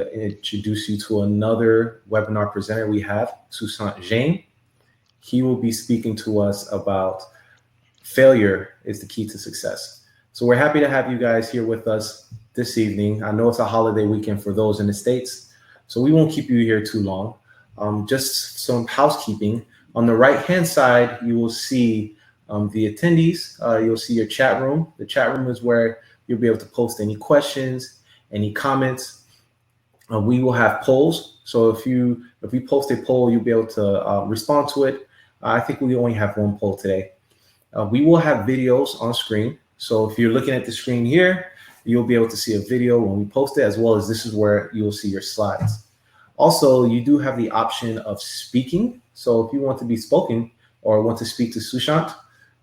to introduce you to another webinar presenter we have, Sushant. He will be speaking to us about failure is the key to success. So we're happy to have you guys here with us this evening. I know it's a holiday weekend for those in the States, so we won't keep you here too long. Just some housekeeping. On the right-hand side, you will see the attendees. You'll see your chat room. The chat room is where you'll be able to post any questions, any comments. We will have polls. So if we post a poll, you'll be able to respond to it. I think we only have one poll today. We will have videos on screen. So if you're looking at the screen here, you'll be able to see a video when we post it, as well as this is where you'll see your slides. Also, you do have the option of speaking. So if you want to be spoken or want to speak to Sushant,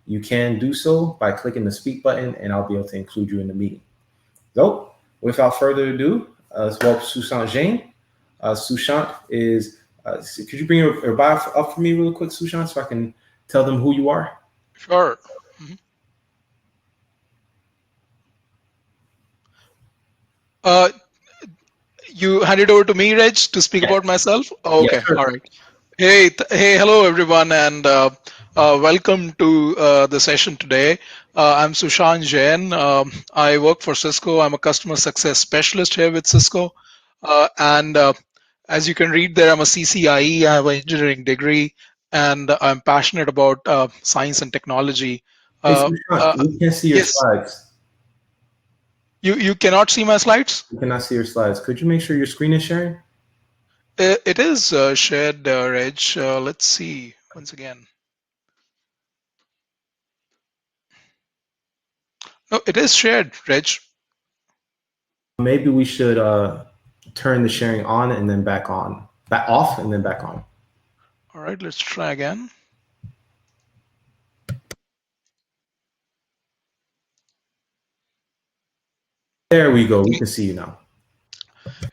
you can do so by clicking the speak button, and I'll be able to include you in the meeting. So without further ado, let's welcome Sushant Jain. Sushant is, could you bring your bio up for me real quick, Sushant, so I can tell them who you are? Sure. You hand it over to me, Reg, to speak about myself? Oh, okay, Sure. all right. Hey, hello everyone, and welcome to the session today. I'm Sushant Jain. I work for Cisco. I'm a customer success specialist here with Cisco. And as you can read there, I'm a CCIE. I have an engineering degree, and I'm passionate about science and technology. Hey, Sushant, we can't see your Yes, slides. you cannot see my slides? We cannot see your slides. Could you make sure your screen is sharing? It is shared, Reg. Let's see once again. No, it is shared, Reg. Maybe we should turn the sharing on and then back on, back off and then back on. All right, let's try again. There we go. We can see you now.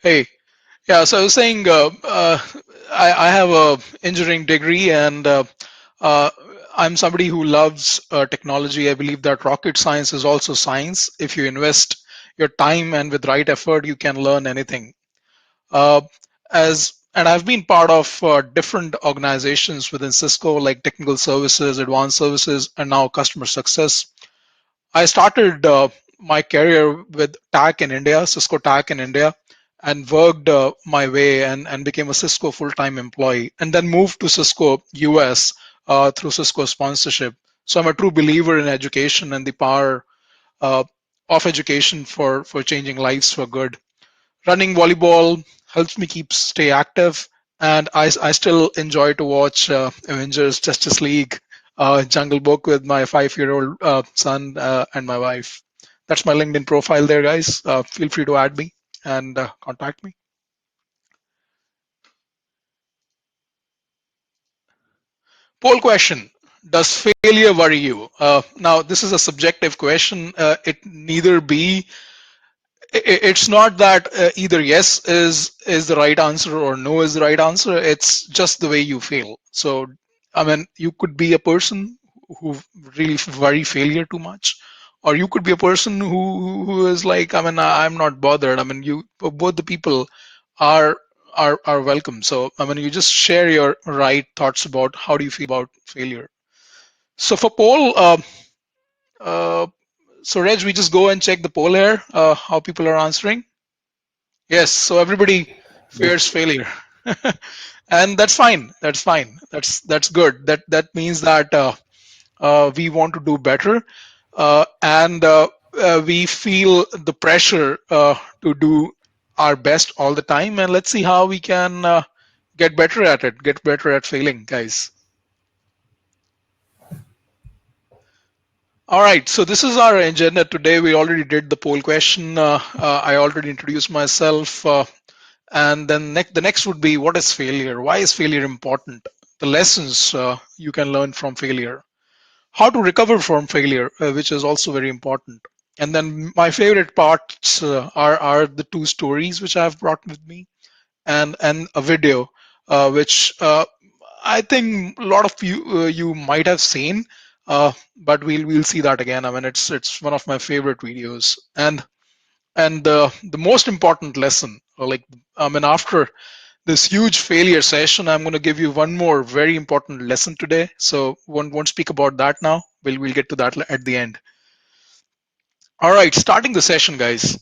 Hey, yeah. So I was saying, I have a engineering degree, and I'm somebody who loves technology. I believe that rocket science is also science. If you invest your time and with right effort, you can learn anything. And I've been part of different organizations within Cisco, like technical services, advanced services, and now customer success. I started my career with TAC in India, Cisco TAC in India, and worked my way and became a Cisco full-time employee, and then moved to Cisco US through Cisco sponsorship. So I'm a true believer in education and the power of education for changing lives for good. Running volleyball helps me stay active, and I still enjoy to watch Avengers, Justice League, Jungle Book with my 5-year-old son and my wife. That's my LinkedIn profile there, guys. Feel free to add me and contact me. Poll question: does failure worry you? Now, this is a subjective question. It neither be it's not that either yes is the right answer or no is the right answer. It's just the way you feel. So I mean, you could be a person who really worry failure too much, or you could be a person who is like, I mean, I'm not bothered. I mean, you both the people are are welcome. So I mean, you just share your right thoughts about how do you feel about failure. So for poll, uh, so Reg, we just go and check the poll here, how people are answering. Yes, so everybody fears failure, and that's fine. That's fine. That's good. That means that we want to do better, and we feel the pressure to do our best all the time. And let's see how we can get better at it. Get better at failing, guys. All right, so this is our agenda today. We already did the poll question. I already introduced myself. And then the next would be, what is failure? Why is failure important? The lessons you can learn from failure. How to recover from failure, which is also very important. And then my favorite parts are the two stories which I've brought with me, and a video, which I think a lot of you might have seen, but we'll see that again. I mean, it's one of my favorite videos. And the most important lesson Like, I mean, after this huge failure session, I'm going to give you one more very important lesson today. So won't speak about that now. We'll get to that at the end. All right, starting the session, guys.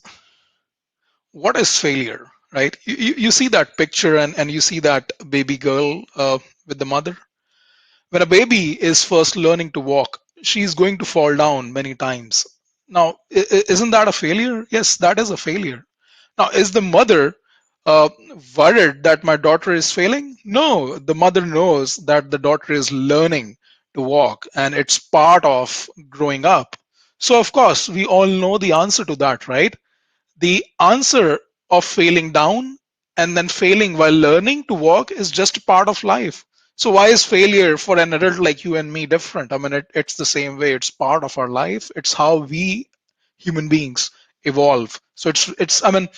What is failure, right? You see that picture, and you see that baby girl with the mother. When a baby is first learning to walk, she's going to fall down many times. Now, isn't that a failure? Yes, that is a failure. Now, is the mother uh, worried that my daughter is failing? No, the mother knows that the daughter is learning to walk and it's part of growing up. So, of course, we all know the answer to that, right? The answer of failing down and then failing while learning to walk is just part of life. So why is failure for an adult like you and me different? I mean, it's the same way. It's part of our life. It's how we human beings evolve. So it's I mean,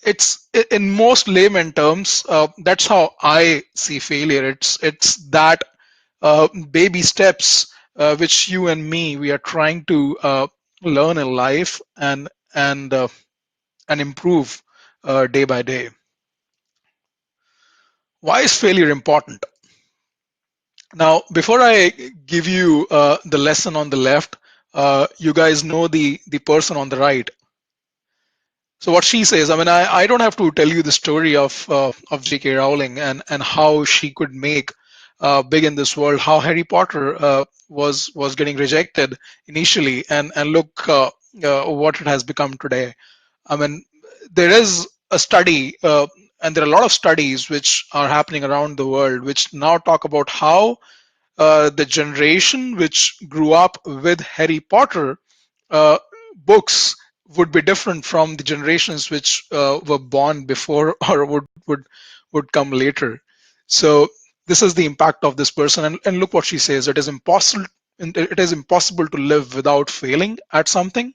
it's in most layman terms. That's how I see failure. It's that baby steps which you and me we are trying to learn in life and improve day by day. Why is failure important? Now, before I give you the lesson on the left, you guys know the person on the right. So what she says, I mean, I don't have to tell you the story of J.K. Rowling and how she could make big in this world, how Harry Potter was getting rejected initially, and look what it has become today. I mean, there is a study, and there are a lot of studies which are happening around the world, which now talk about how the generation which grew up with Harry Potter uh, books would be different from the generations which were born before or would come later. So this is the impact of this person, and look what she says. It is impossible to live without failing at something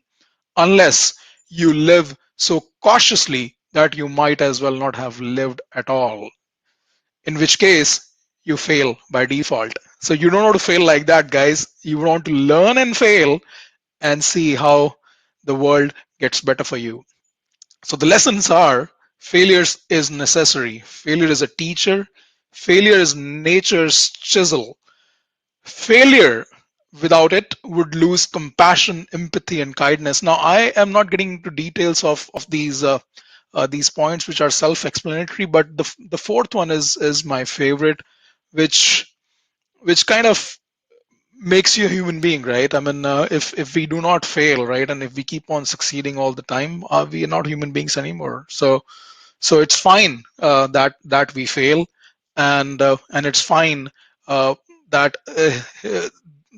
unless you live so cautiously that you might as well not have lived at all, in which case you fail by default. So you don't want to fail like that, guys. You want to learn and fail and see how the world gets better for you. So the lessons are: failures is necessary. Failure is a teacher. Failure is nature's chisel. Failure without it would lose compassion, empathy, and kindness. Now, I am not getting into details of these points, which are self-explanatory, but the fourth one is my favorite, which kind of makes you a human being, right? I mean, if we do not fail, right, and if we keep on succeeding all the time, we are not human beings anymore. So it's fine that we fail, and it's fine uh, that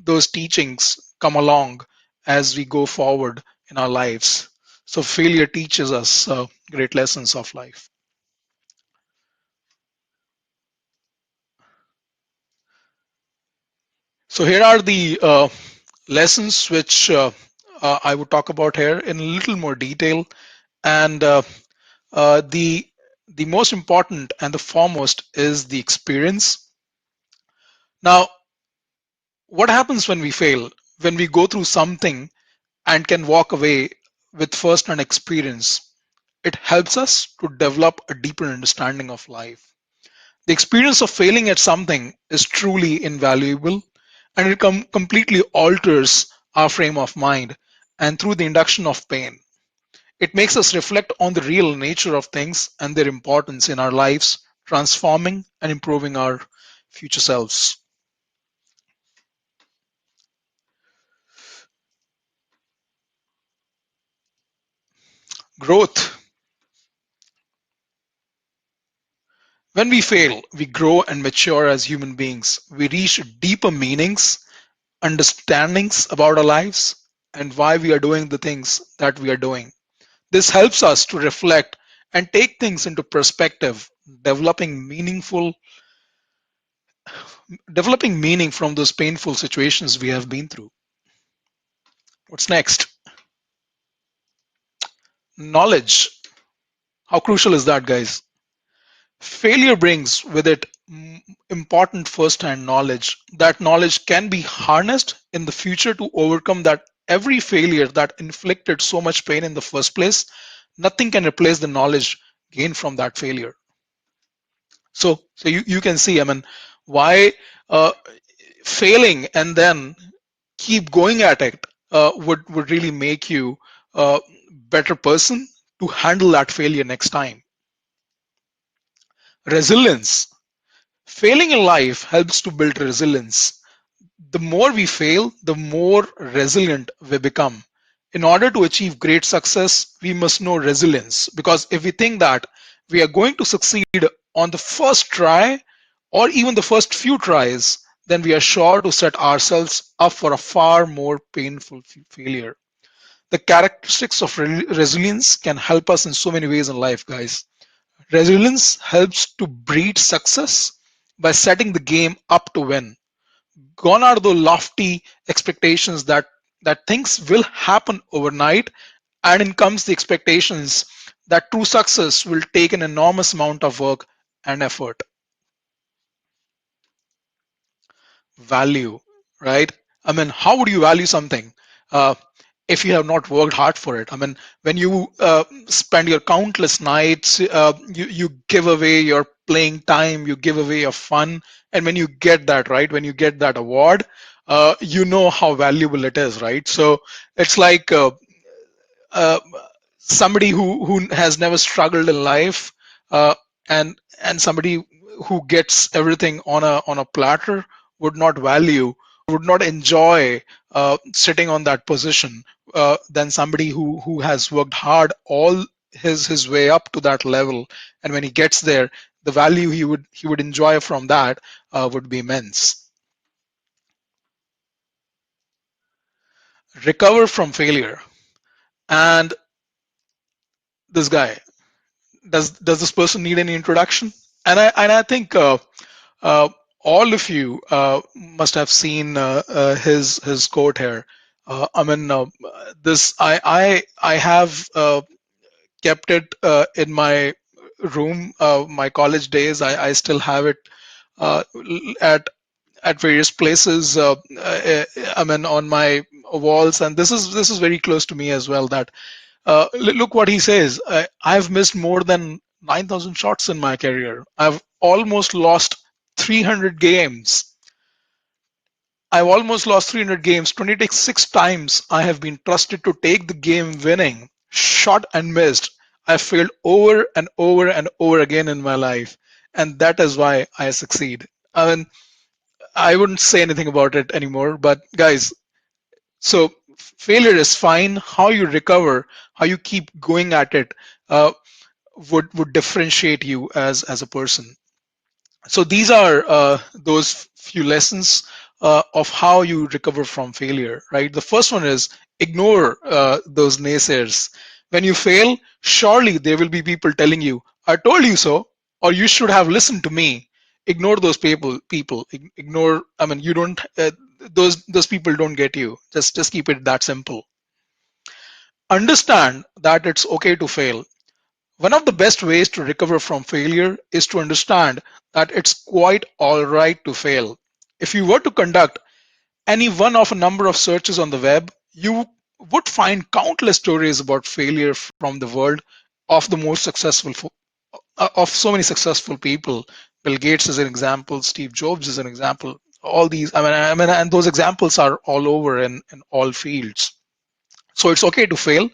those teachings come along as we go forward in our lives. So failure teaches us great lessons of life. So here are the lessons which I would talk about here in a little more detail, and the most important and the foremost is the experience. Now, what happens when we fail? When we go through something and can walk away with first-hand experience, it helps us to develop a deeper understanding of life. The experience of failing at something is truly invaluable, and it completely alters our frame of mind. And through the induction of pain, it makes us reflect on the real nature of things and their importance in our lives, transforming and improving our future selves. Growth. When we fail, we grow and mature as human beings. We reach deeper meanings, understandings about our lives, and why we are doing the things that we are doing. This helps us to reflect and take things into perspective, developing meaning from those painful situations we have been through. What's next? Knowledge. How crucial is that, guys? Failure brings with it important first-hand knowledge. That knowledge can be harnessed in the future to overcome that every failure that inflicted so much pain in the first place. Nothing can replace the knowledge gained from that failure. So you can see, I mean, why failing and then keep going at it would really make you a better person to handle that failure next time. Resilience. Failing in life helps to build resilience. The more we fail, the more resilient we become. In order to achieve great success, we must know resilience, because if we think that we are going to succeed on the first try or even the first few tries, then we are sure to set ourselves up for a far more painful failure. The characteristics of resilience can help us in so many ways in life, guys. Resilience helps to breed success by setting the game up to win. Gone are the lofty expectations that things will happen overnight, and in comes the expectations that true success will take an enormous amount of work and effort. Value, right? I mean, how would you value something uh, if you have not worked hard for it? I mean, when you spend your countless nights, you give away your playing time, you give away your fun, and when you get that, right, when you get that award, you know how valuable it is, right? So it's like uh, somebody who has never struggled in life, uh, and somebody who gets everything on a platter would not value or would not enjoy sitting on that position than somebody who has worked hard all his way up to that level, and when he gets there, the value he would enjoy from that would be immense. Recover from failure. And this guy, does this person need any introduction? And I think uh, all of you must have seen his quote here. I mean, this I have kept it in my room. My college days, I still have it uh, at various places. I mean, on my walls, and this is very close to me as well. That look what he says. I've missed more than 9,000 shots in my career. I've almost lost 300 games. I've almost lost 300 games. 26 times I have been trusted to take the game winning shot and missed. I failed over and over and over again in my life. And that is why I succeed. I mean, I wouldn't say anything about it anymore, but guys, so failure is fine. How you recover, how you keep going at it, uh, would differentiate you as a person. So these are those few lessons of how you recover from failure, right? The first one is ignore those naysayers. When you fail, surely there will be people telling you, I told you so, or you should have listened to me. Ignore those people. Ignore, I mean, you don't, those people don't get you. Just keep it that simple. Understand that it's okay to fail. One of the best ways to recover from failure is to understand that it's quite alright to fail. If you were to conduct any one of a number of searches on the web, you would find countless stories about failure from the world of the most successful, of so many successful people. Bill Gates is an example, Steve Jobs is an example. All these, I mean, and those examples are all over in all fields. So it's okay to fail,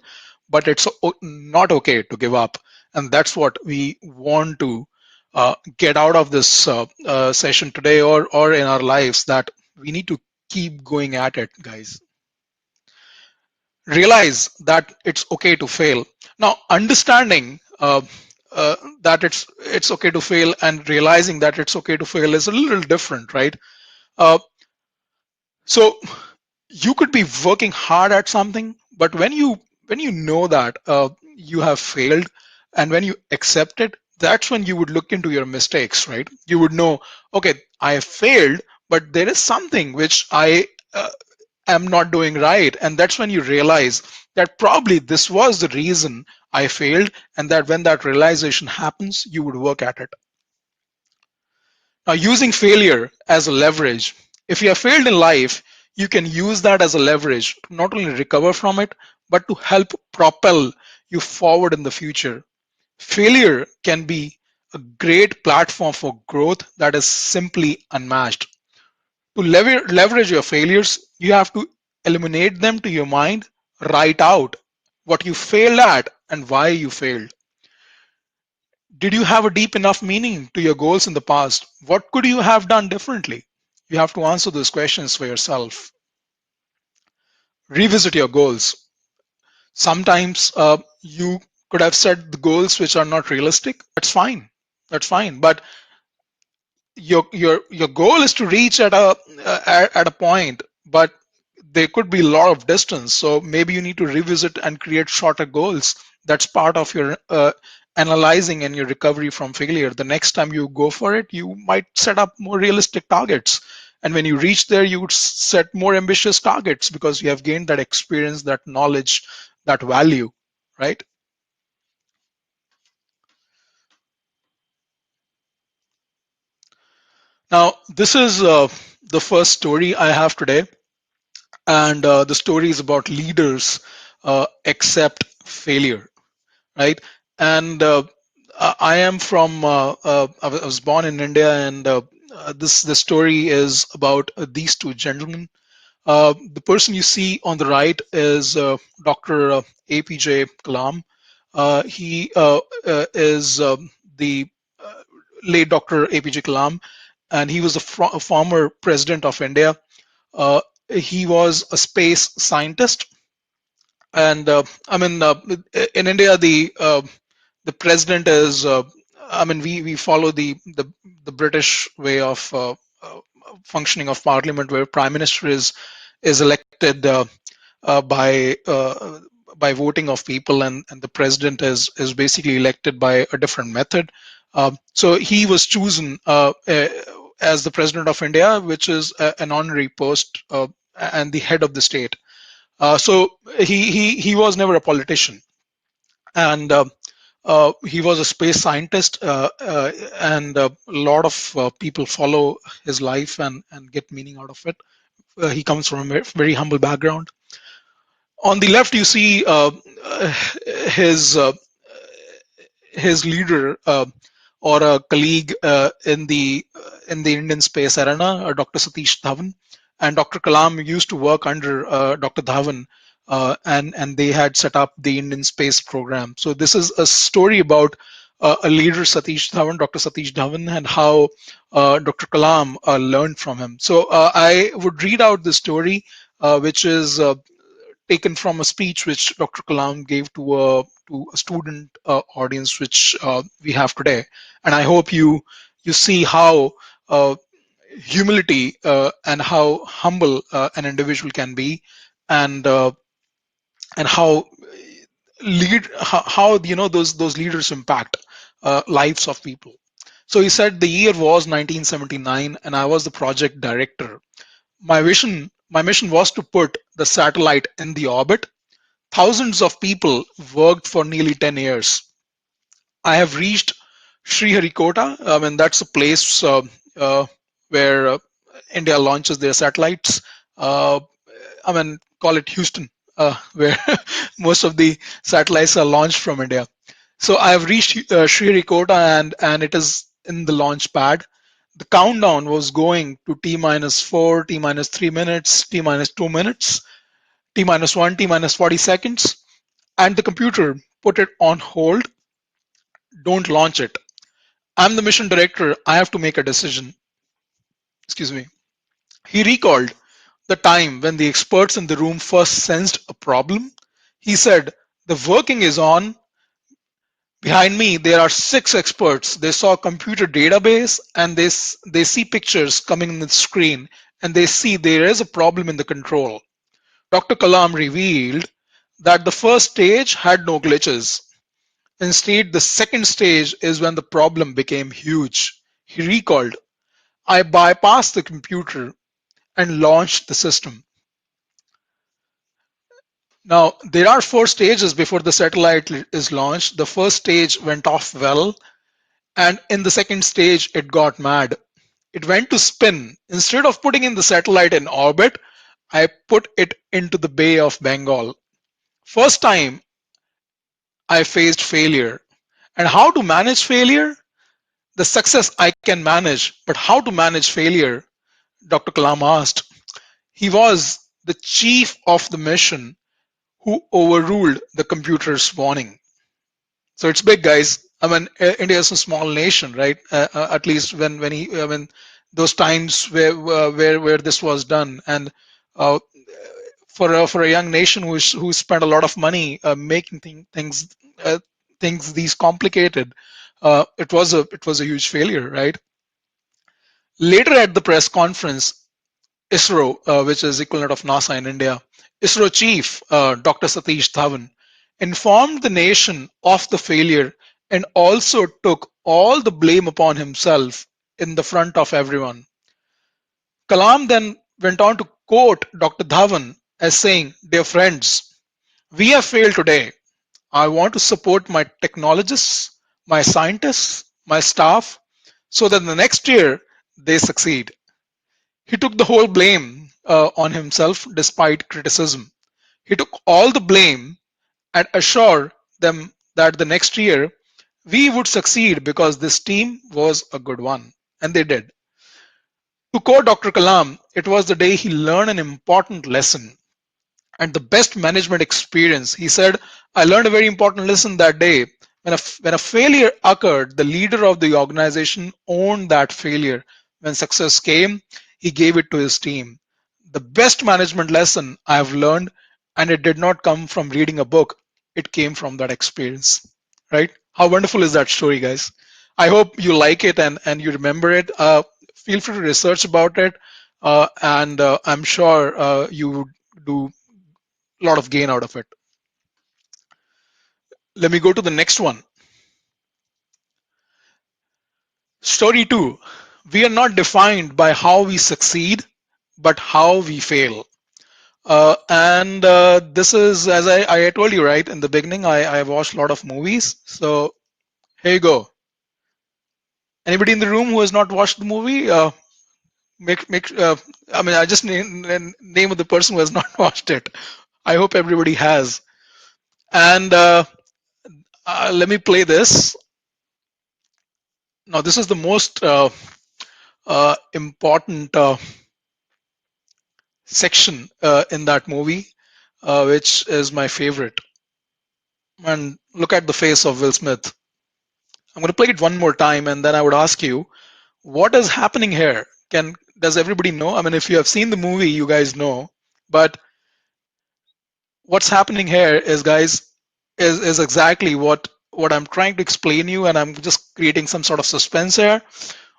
but it's not okay to give up. And that's what we want to get out of this session today, or in our lives, that we need to keep going at it, guys. Realize that it's okay to fail. Now, understanding that it's okay to fail and realizing that it's okay to fail is a little different, right? Uh, so you could be working hard at something, but when you know that you have failed, and when you accept it, that's when you would look into your mistakes, right? You would know, okay, I have failed, but there is something which I am not doing right, and that's when you realize that probably this was the reason I failed, and that when that realization happens, you would work at it. Now, using failure as a leverage. If you have failed in life, you can use that as a leverage to not only recover from it, but to help propel you forward in the future. Failure can be a great platform for growth that is simply unmatched. To leverage your failures, you have to eliminate them to your mind, write out what you failed at and why you failed. Did you have a deep enough meaning to your goals in the past? What could you have done differently? You have to answer those questions for yourself. Revisit your goals. Sometimes you could have set the goals which are not realistic. That's fine. That's fine. But your goal is to reach at a point, but there could be a lot of distance, so maybe you need to revisit and create shorter goals. That's part of your analyzing and your recovery from failure. The next time you go for it, you might set up more realistic targets, and when you reach there, you would set more ambitious targets because you have gained that experience, that knowledge, that value, right? Now this is the first story I have today, and the story is about leaders accept failure, right? And I am from I was born in India, and this story is about these two gentlemen. The person you see on the right is Dr. APJ Kalam. He is the uh, late Dr. APJ Kalam, and he was a former president of India. uh, he was a space scientist, and I mean, in India, the president is. I mean, we follow the British way of functioning of parliament, where prime minister is elected by voting of people, and the president is basically elected by a different method. So he was chosen as the president of India, which is an honorary post, and the head of the state. So he was never a politician, and he was a space scientist, and a lot of people follow his life and get meaning out of it. He comes from a very humble background. On the left, you see his leader, or a colleague in the Indian space arena, Dr. Satish Dhawan, and Dr. Kalam used to work under Dr. Dhawan, and they had set up the Indian space program. So this is a story about a leader, Dr. Satish Dhawan, and how Dr. Kalam learned from him. So I would read out the story, which is taken from a speech which Dr. Kalam gave to a student audience, which we have today. And I hope you see how humility and how humble an individual can be, and and how those leaders impact lives of people. So he said the year was 1979, and I was the project director. My mission was to put the satellite in the orbit. Thousands of people worked for nearly 10 years. I have reached Sriharikota. I mean, that's a place where India launches their satellites. Uh, I mean, call it Houston, where most of the satellites are launched from India. So I have reached Sriharikota, and it is in the launch pad. The countdown was going to T minus 4, T minus 3 minutes, T minus 2 minutes, T minus 1, T minus 40 seconds, and the computer put it on hold. Don't launch it. I'm the mission director. I have to make a decision. Excuse me. He recalled the time when the experts in the room first sensed a problem. He said, the working is on. Behind me, there are 6 experts. They saw a computer database, and they see pictures coming in the screen, and they see there is a problem in the control. Dr. Kalam revealed that the first stage had no glitches. Instead, the second stage is when the problem became huge. He recalled, I bypassed the computer and launched the system. Now, there are 4 stages before the satellite is launched. The first stage went off well, and in the second stage, it got mad. It went to spin. Instead of putting in the satellite in orbit, I put it into the Bay of Bengal. First time I faced failure. And how to manage failure? The success I can manage, but how to manage failure? Dr. Kalam asked. He was the chief of the mission who overruled the computer's warning. So it's big, guys. I mean, India is a small nation, right? At least when those times where this was done, and uh, for a young nation who spent a lot of money making uh, things these complicated, it was a huge failure, right? Later at the press conference, ISRO, which is equivalent of NASA in India, ISRO chief Dr. Satish Dhawan informed the nation of the failure and also took all the blame upon himself in the front of everyone. Kalam then went on to quote Dr. Dhawan as saying, "Dear friends, we have failed today. I want to support my technologists, my scientists, my staff, so that the next year they succeed." He took the whole blame on himself despite criticism. He took all the blame and assured them that the next year we would succeed because this team was a good one. And they did. To quote Dr. Kalam, it was the day he learned an important lesson and the best management experience. He said, "I learned a very important lesson that day. When a failure occurred, the leader of the organization owned that failure. When success came, he gave it to his team. The best management lesson I have learned, and it did not come from reading a book, it came from that experience." Right? How wonderful is that story, guys? I hope you like it and you remember it. Feel free to research about it, and I'm sure you would do a lot of gain out of it. Let me go to the next one. Story 2. We are not defined by how we succeed, but how we fail. And this is, as I told you, right, in the beginning, I watched a lot of movies. So here you go. Anybody in the room who has not watched the movie? I mean, I just name of the person who has not watched it. I hope everybody has. And let me play this. Now, this is the most important section in that movie, which is my favorite. And look at the face of Will Smith. I'm going to play it one more time, and then I would ask you, what is happening here? Does everybody know? I mean, if you have seen the movie, you guys know. But what's happening here is, guys, is exactly what I'm trying to explain you, and I'm just creating some sort of suspense here.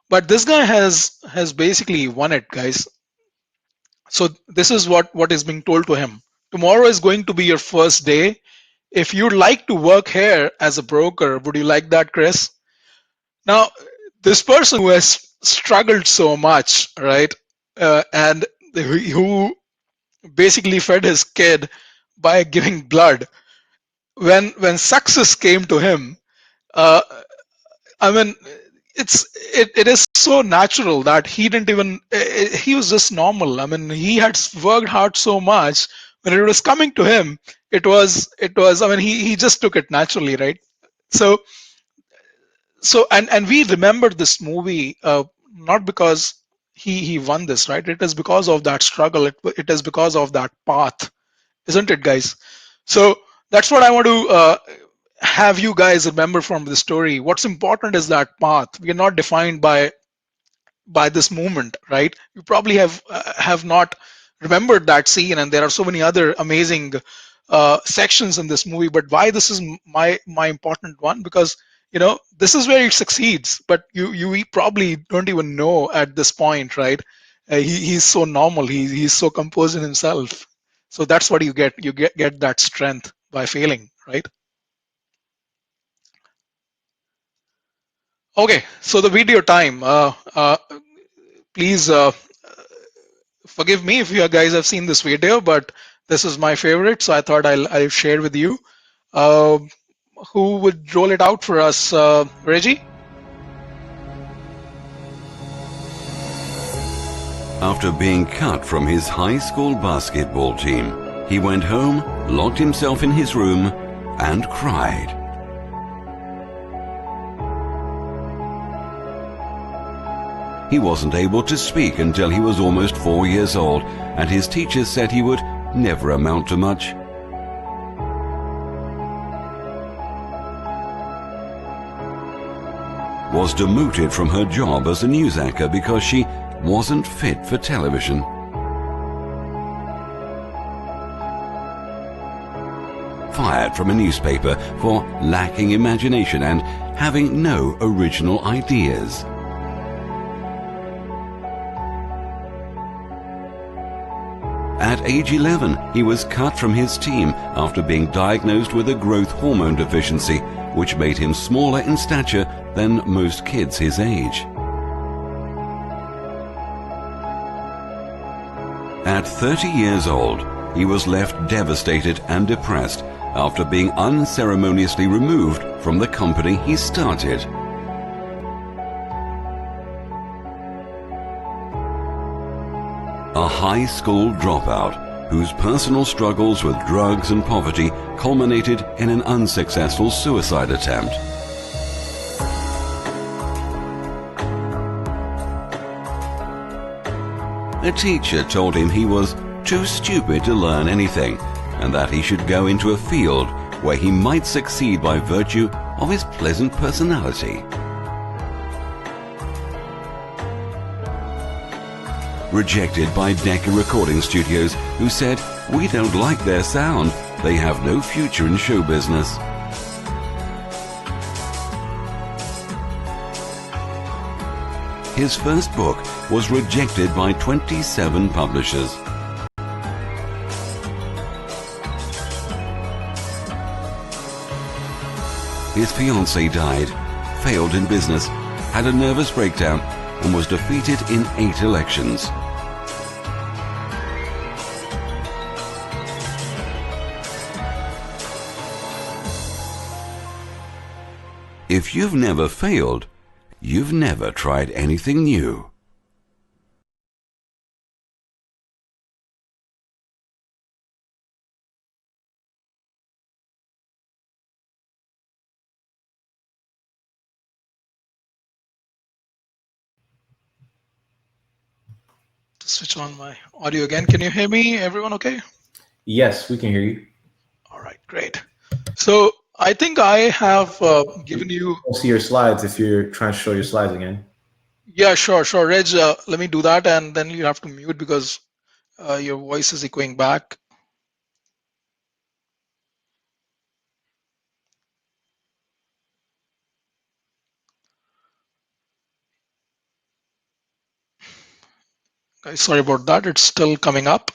But this guy has basically won it, guys. So this is what is being told to him. Tomorrow is going to be your first day. If you'd like to work here as a broker, would you like that, Chris? Now, this person who has struggled so much, right, and who basically fed his kid by giving blood, when success came to him, uh, I mean, it is so natural that he didn't even he was just normal. I mean, he had worked hard so much. When it was coming to him, it was. I mean, he just took it naturally, right? So and we remember this movie not because he won this, right? It is because of that struggle. It is because of that path, isn't it, guys? So that's what I want to have you guys remember from the story. What's important is that path. We are not defined by this movement, right? You probably have not remembered that scene, and there are so many other amazing sections in this movie. But why this is my important one? Because this is where it succeeds, but you probably don't even know at this point, right? He's so normal. He's so composed in himself. So that's what you get. You get that strength by failing, right? Okay, so the video time. Please forgive me if you guys have seen this video, but this is my favorite, so I thought I'll share with you. Uh, who would roll it out for us, Reggie? After being cut from his high school basketball team, he went home, locked himself in his room, and cried. He wasn't able to speak until he was almost 4 years old, and his teachers said he would never amount to much. Was demoted from her job as a news anchor because she wasn't fit for television. Fired from a newspaper for lacking imagination and having no original ideas. At age 11, he was cut from his team after being diagnosed with a growth hormone deficiency, which made him smaller in stature than most kids his age. At 30 years old, he was left devastated and depressed after being unceremoniously removed from the company he started. A high school dropout whose personal struggles with drugs and poverty culminated in an unsuccessful suicide attempt. A teacher told him he was too stupid to learn anything and that he should go into a field where he might succeed by virtue of his pleasant personality. Rejected by Decca Recording Studios, who said, "We don't like their sound. They have no future in show business." His first book was rejected by 27 publishers. His fiancée died, failed in business, had a nervous breakdown, and was defeated in 8 elections. If you've never failed, you've never tried anything new. To switch on my audio again. Can you hear me, everyone okay? Yes, we can hear you. All right, great. So I think I have given you... I'll see your slides if you're trying to show your slides again. Yeah, sure. Reg, let me do that, and then you have to mute because your voice is echoing back. Guys, sorry about that. It's still coming up.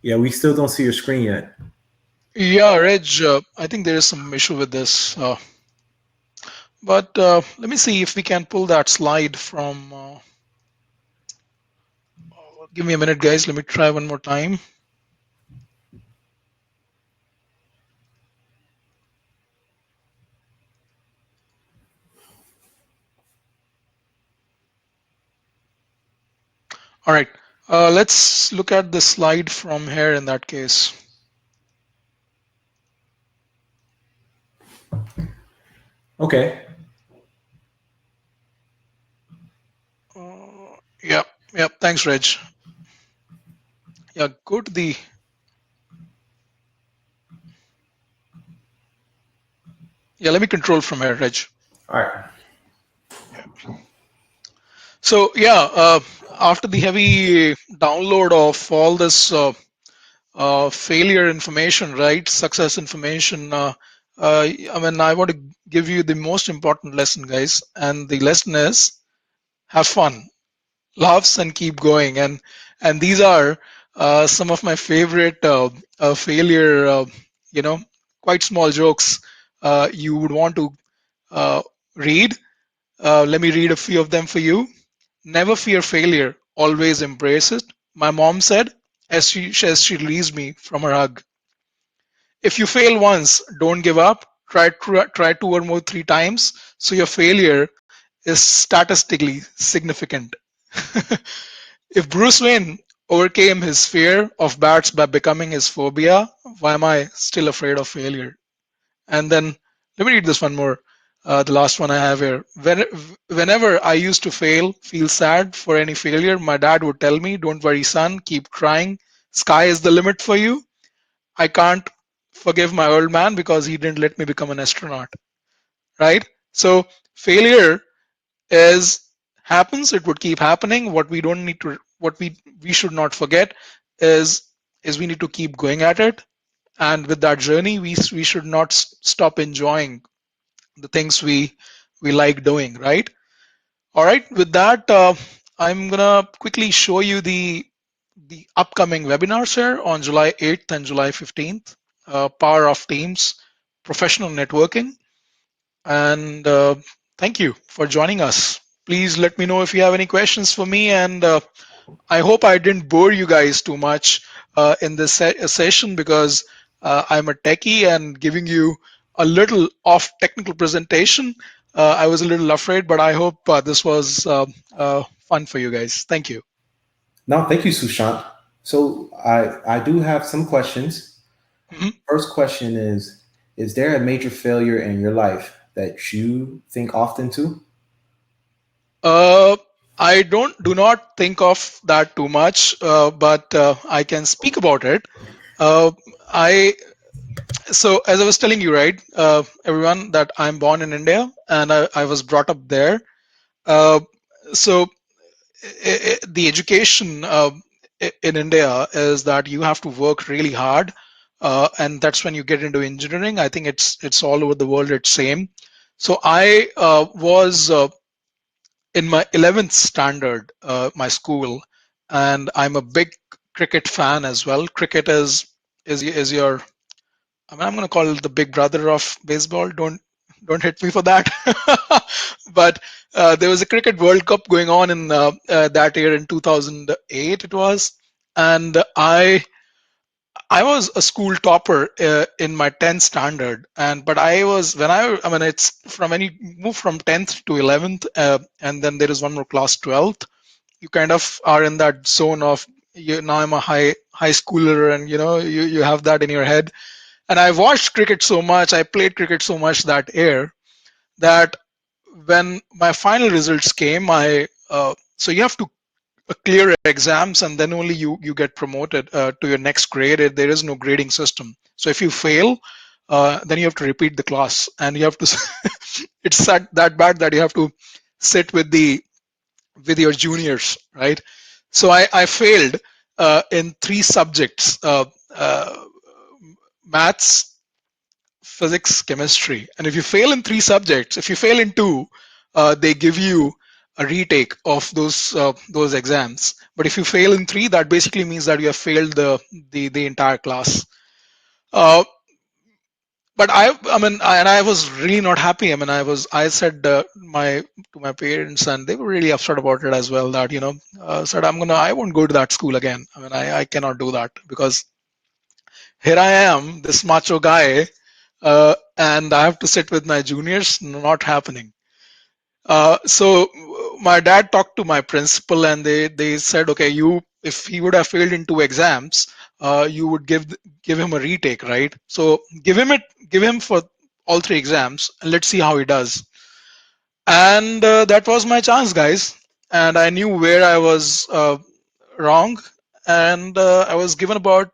Yeah, we still don't see your screen yet. Yeah, Reg, I think there is some issue with this. But let me see if we can pull that slide from... give me a minute, guys. Let me try one more time. All right, let's look at the slide from here in that case. Okay. Yep. Thanks, Reg. Yeah, go to the... Yeah, let me control from here, Reg. All right. So yeah, after the heavy download of all this failure information, right, success information, I mean, I want to give you the most important lesson, guys, and the lesson is have fun, laughs, and keep going. And these are some of my favorite failure, quite small jokes you would want to read. Let me read a few of them for you. Never fear failure, always embrace it. My mom said as she released me from her hug. If you fail once, don't give up. Try two or more, three times. So your failure is statistically significant. If Bruce Wayne overcame his fear of bats by becoming his phobia, why am I still afraid of failure? And then let me read this one more. The last one I have here. Whenever I used to feel sad for any failure, my dad would tell me, "Don't worry, son, keep trying. Sky is the limit for you." I can't forgive my old man because he didn't let me become an astronaut. Right? So failure is happens. It would keep happening. What we don't need to, what we should not forget is we need to keep going at it. And with that journey, we should not stop enjoying the things we like doing. Right? All right. With that, I'm gonna quickly show you the upcoming webinars here on July 8th and July 15th. Power of Teams, Professional Networking, and thank you for joining us. Please let me know if you have any questions for me, and I hope I didn't bore you guys too much in this session, because I'm a techie and giving you a little off technical presentation. I was a little afraid, but I hope this was fun for you guys. Thank you. No, thank you, Sushant. So I do have some questions. Mhm. First question is there a major failure in your life that you think often to? I do not think of that too much, but I can speak about it. Uh, I So as I was telling you, right, everyone, that I'm born in India and I was brought up there. Uh, so the education in India is that you have to work really hard, and that's when you get into engineering. I think it's all over the world. It's same. So I was in my 11th standard, my school, and I'm a big cricket fan as well. Cricket is your, I mean, I'm going to call it the big brother of baseball. Don't hit me for that. But there was a cricket World Cup going on in that year in 2008. It was, and I was a school topper in my 10th standard, and but I was when I mean, it's from when you move from 10th to 11th, and then there is one more class, 12th. You kind of are in that zone of, now I'm a high schooler, and you have that in your head. And I watched cricket so much, I played cricket so much that year, that when my final results came, I so you have to clear exams, and then only you get promoted to your next grade. There is no grading system. So if you fail, then you have to repeat the class, and you have to it's that bad that you have to sit with your juniors, right? So I failed in three subjects: maths, physics, chemistry. And if you fail in three subjects, if you fail in two, they give you a retake of those exams. But if you fail in three, that basically means that you have failed the entire class. Uh, but I mean, and I was really not happy. I mean, I said to my parents, and they were really upset about it as well. That said, I won't go to that school again. I mean, I cannot do that, because here I am, this macho guy, and I have to sit with my juniors. Not happening. So my dad talked to my principal, and they said, okay, if he would have failed in two exams, you would give him a retake, right? So give him for all three exams, and let's see how he does. And that was my chance, guys. And I knew where I was wrong, and I was given about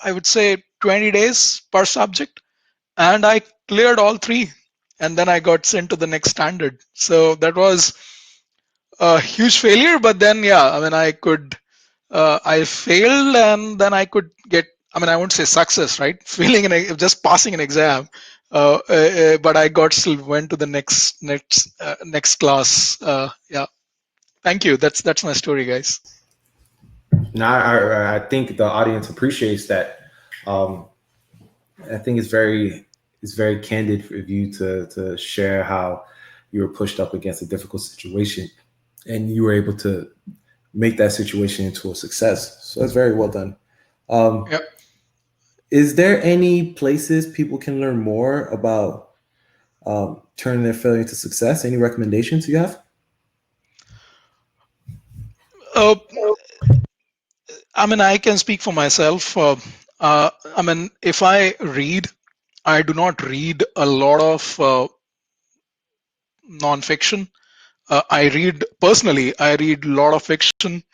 I would say 20 days per subject, and I cleared all three, and then I got sent to the next standard. So that was a huge failure, but then yeah, I mean, I failed, and then I could get, I mean, I won't say success, right? Failing just passing an exam, but I got still went to the next class. Yeah, thank you. That's my story, guys. Now, I think the audience appreciates that. Um, I think it's very it's very candid for you to share how you were pushed up against a difficult situation and you were able to make that situation into a success. So that's very well done. Yep. Is there any places people can learn more about turning their failure into success? Any recommendations you have? I mean, I can speak for myself. I mean, if I read, I do not read a lot of non-fiction. I read personally. I read a lot of fiction,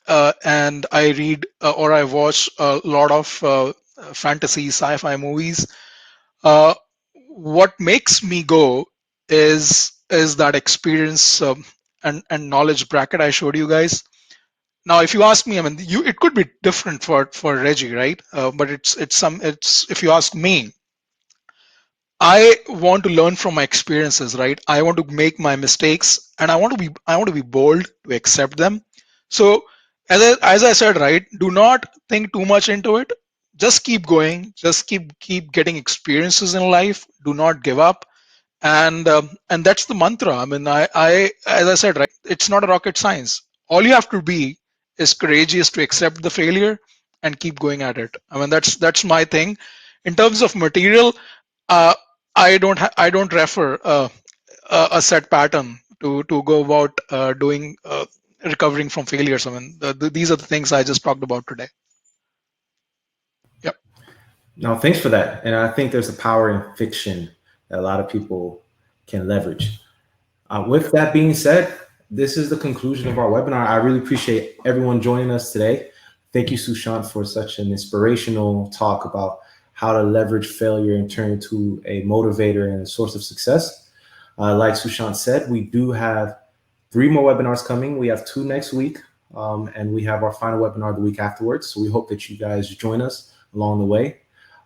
and I read or I watch a lot of fantasy, sci-fi movies. Uh, what makes me go is that experience and knowledge bracket I showed you guys. Now, if you ask me, I mean, it could be different for Reggie, right? But it's if you ask me, I want to learn from my experiences, right? I want to make my mistakes, and I want to be bold to accept them. So, as I said, right, do not think too much into it. Just keep going. Just keep getting experiences in life. Do not give up, and that's the mantra. I mean, I as I said, right, it's not a rocket science. All you have to be is courageous to accept the failure and keep going at it. I mean, that's my thing. In terms of material, uh, I don't refer a set pattern to go about doing recovering from failures. I mean, these are the things I just talked about today. Yep. No, thanks for that. And I think there's a power in fiction that a lot of people can leverage. With that being said, this is the conclusion of our webinar. I really appreciate everyone joining us today. Thank you, Sushant, for such an inspirational talk about how to leverage failure and turn into a motivator and a source of success. Like Sushant said, we do have 3 more webinars coming. We have 2 next week, and we have our final webinar the week afterwards. So we hope that you guys join us along the way.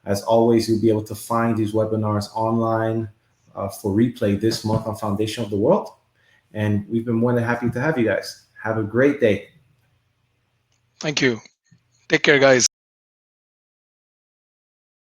As always, you'll be able to find these webinars online for replay this month on Foundation of the World. And we've been more than happy to have you guys. Have a great day. Thank you. Take care, guys.